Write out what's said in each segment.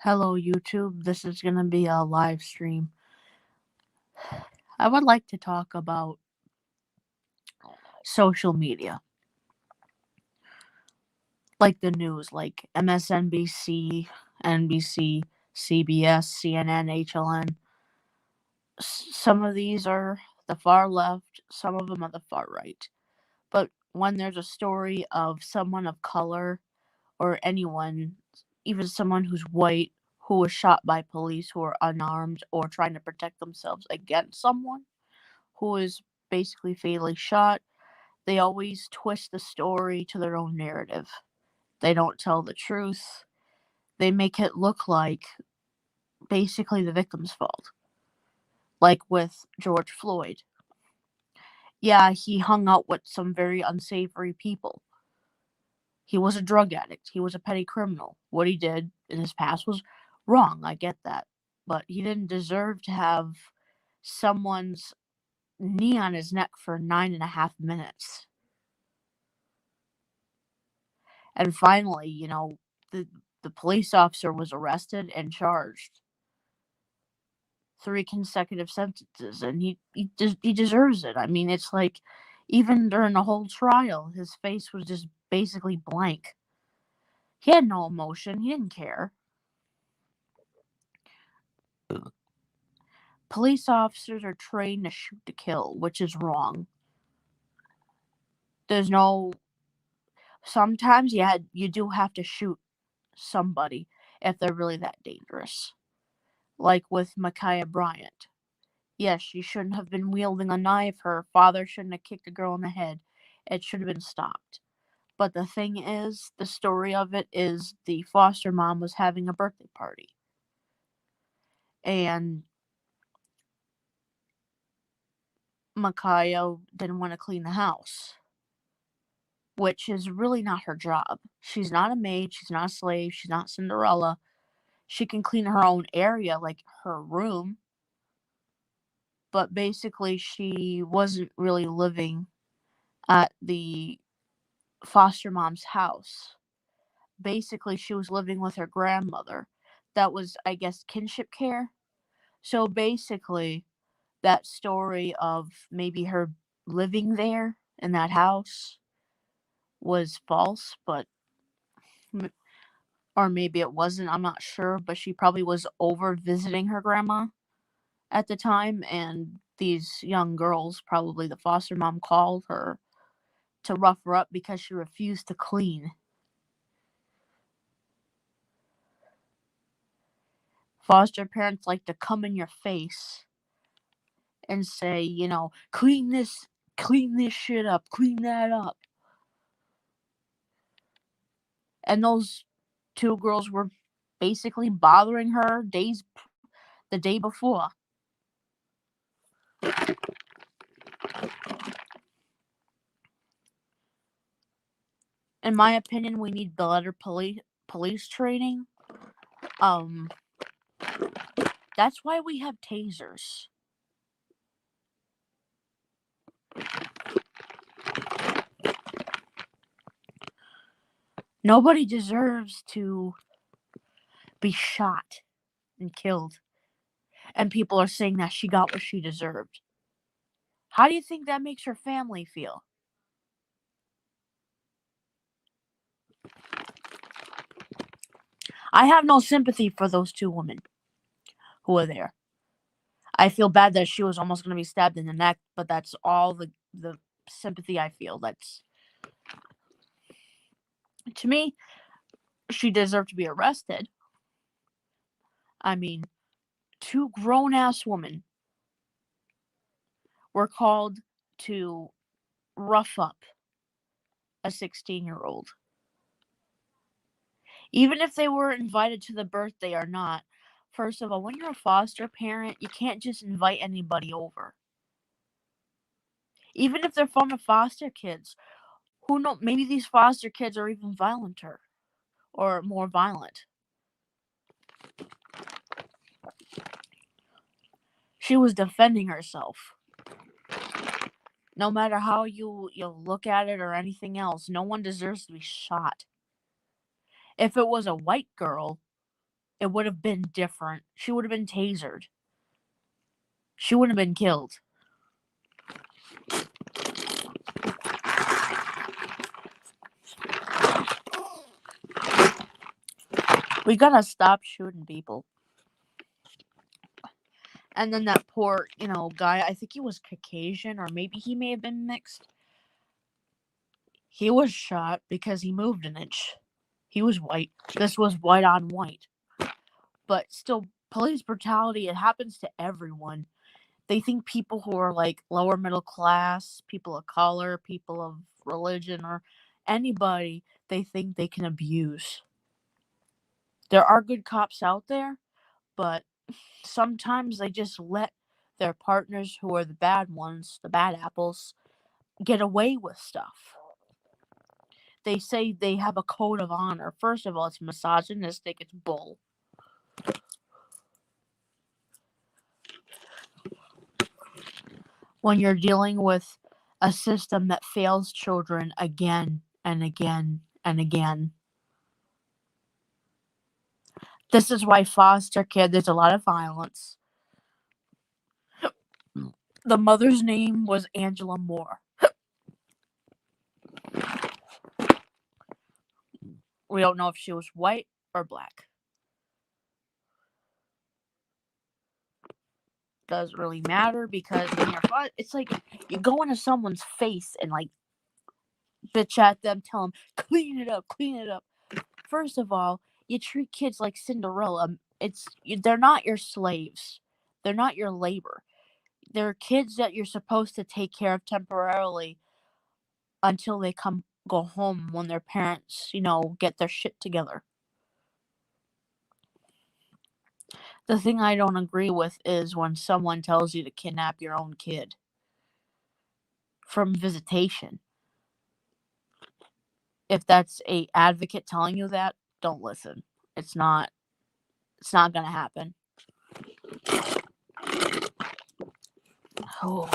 Hello, YouTube. This is going to be a live stream. I would like to talk about social media, like the news, like MSNBC, NBC, CBS, CNN, HLN. Some of these are the far left, some of them are the far right. But when there's a story of someone of color or anyone, even someone who's white, who was shot by police who are unarmed or trying to protect themselves against someone who is basically fatally shot, they always twist the story to their own narrative. They don't tell the truth. They make it look like basically the victim's fault. Like with George Floyd. Yeah, he hung out with some very unsavory people. He was a drug addict. He was a petty criminal. What he did in his past was wrong. I get that. But he didn't deserve to have someone's knee on his neck for 9.5 minutes. And finally, the police officer was arrested and charged. 3 consecutive sentences, and he deserves it. I mean, it's like even during the whole trial, his face was just basically blank. He had no emotion. He didn't care. Police officers are trained to shoot to kill, which is wrong. There's no. Sometimes, yeah, you do have to shoot somebody if they're really that dangerous. Like with Ma'Khia Bryant. Yes, she shouldn't have been wielding a knife. Her father shouldn't have kicked a girl in the head. It should have been stopped. But the thing is, the story of it is the foster mom was having a birthday party. And Ma'Khia didn't want to clean the house, which is really not her job. She's not a maid. She's not a slave. She's not Cinderella. She can clean her own area, like her room. But basically, she wasn't really living at the foster mom's house. Basically, she was living with her grandmother. That was, I guess, kinship care. So basically, that story of maybe her living there in that house was false, but or maybe it wasn't, I'm not sure, but she probably was over visiting her grandma at the time, and these young girls, probably the foster mom, called her to rough her up because she refused to clean. Foster parents like to come in your face and say, clean this shit up, clean that up. And those two girls were basically bothering her the day before. In my opinion, we need better police training. That's why we have tasers. Nobody deserves to be shot and killed. And people are saying that she got what she deserved. How do you think that makes her family feel? I have no sympathy for those two women who were there. I feel bad that she was almost going to be stabbed in the neck, but that's all the sympathy I feel. To me, she deserved to be arrested. I mean, two grown-ass women were called to rough up a 16-year-old. Even if they were invited to the birthday or not, first of all, when you're a foster parent, you can't just invite anybody over. Even if they're from the foster kids, who knows? Maybe these foster kids are even violenter or more violent. She was defending herself. No matter how you look at it or anything else, no one deserves to be shot. If it was a white girl, it would have been different. She would have been tasered. She wouldn't have been killed. We gotta stop shooting people. And then that poor, guy, I think he was Caucasian, or maybe he may have been mixed. He was shot because he moved an inch. He was white. This was white on white. But still, police brutality, it happens to everyone. They think people who are like lower middle class, people of color, people of religion, or anybody, they think they can abuse. There are good cops out there, but sometimes they just let their partners, who are the bad ones, the bad apples, get away with stuff. They say they have a code of honor. First of all, it's misogynistic, it's bull. When you're dealing with a system that fails children again and again and again. This is why foster care, there's a lot of violence. The mother's name was Angela Moore. We don't know if she was white or black. Doesn't really matter, because when you're it's like you go into someone's face and like bitch at them, tell them clean it up, clean it up. First of all, you treat kids like Cinderella. They're not your slaves. They're not your labor. They're kids that you're supposed to take care of temporarily until they go home, when their parents, get their shit together. The thing I don't agree with is when someone tells you to kidnap your own kid from visitation. If that's a advocate telling you that, don't listen. It's not gonna happen. Oh.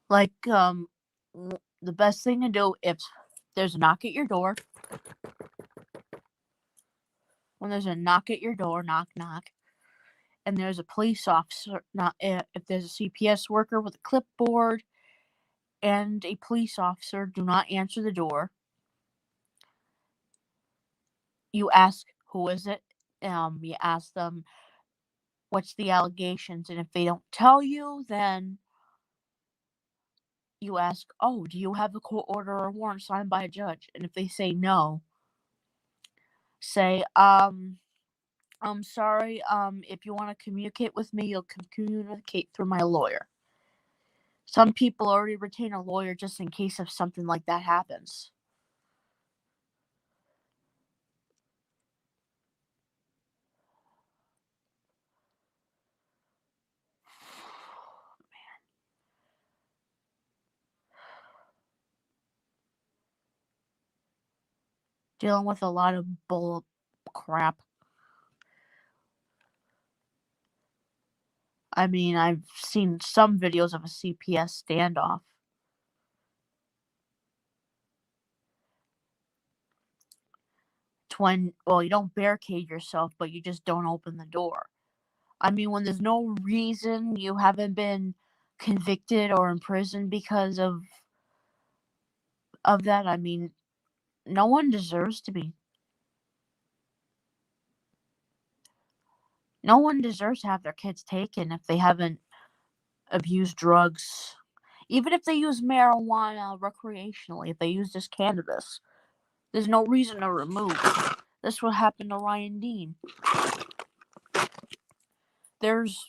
Like, the best thing to do, if there's a knock at your door, when there's a knock at your door, knock, knock, and there's a police officer, if there's a CPS worker with a clipboard and a police officer, do not answer the door. You ask, who is it? You ask them, what's the allegations? And if they don't tell you, then you ask, oh, do you have a court order or warrant signed by a judge? And if they say no, say, I'm sorry, if you want to communicate with me, you'll communicate through my lawyer. Some people already retain a lawyer just in case if something like that happens. Dealing with a lot of bull crap. I mean, I've seen some videos of a CPS standoff. It's when, well, you don't barricade yourself, but you just don't open the door. I mean, when there's no reason, you haven't been convicted or imprisoned because of that. I mean, no one deserves to be. No one deserves to have their kids taken if they haven't abused drugs. Even if they use marijuana recreationally, if they use just cannabis, there's no reason to remove. This will happen to Ryan Dean. There's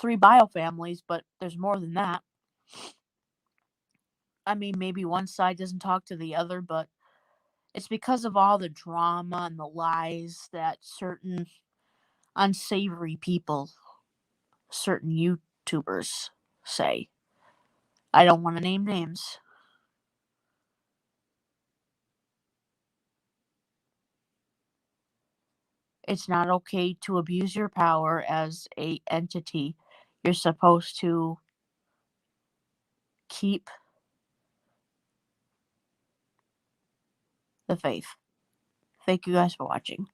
3 bio families, but there's more than that. I mean, maybe one side doesn't talk to the other, but it's because of all the drama and the lies that certain unsavory people, certain YouTubers say. I don't want to name names. It's not okay to abuse your power as a entity. You're supposed to keep the faith. Thank you guys for watching.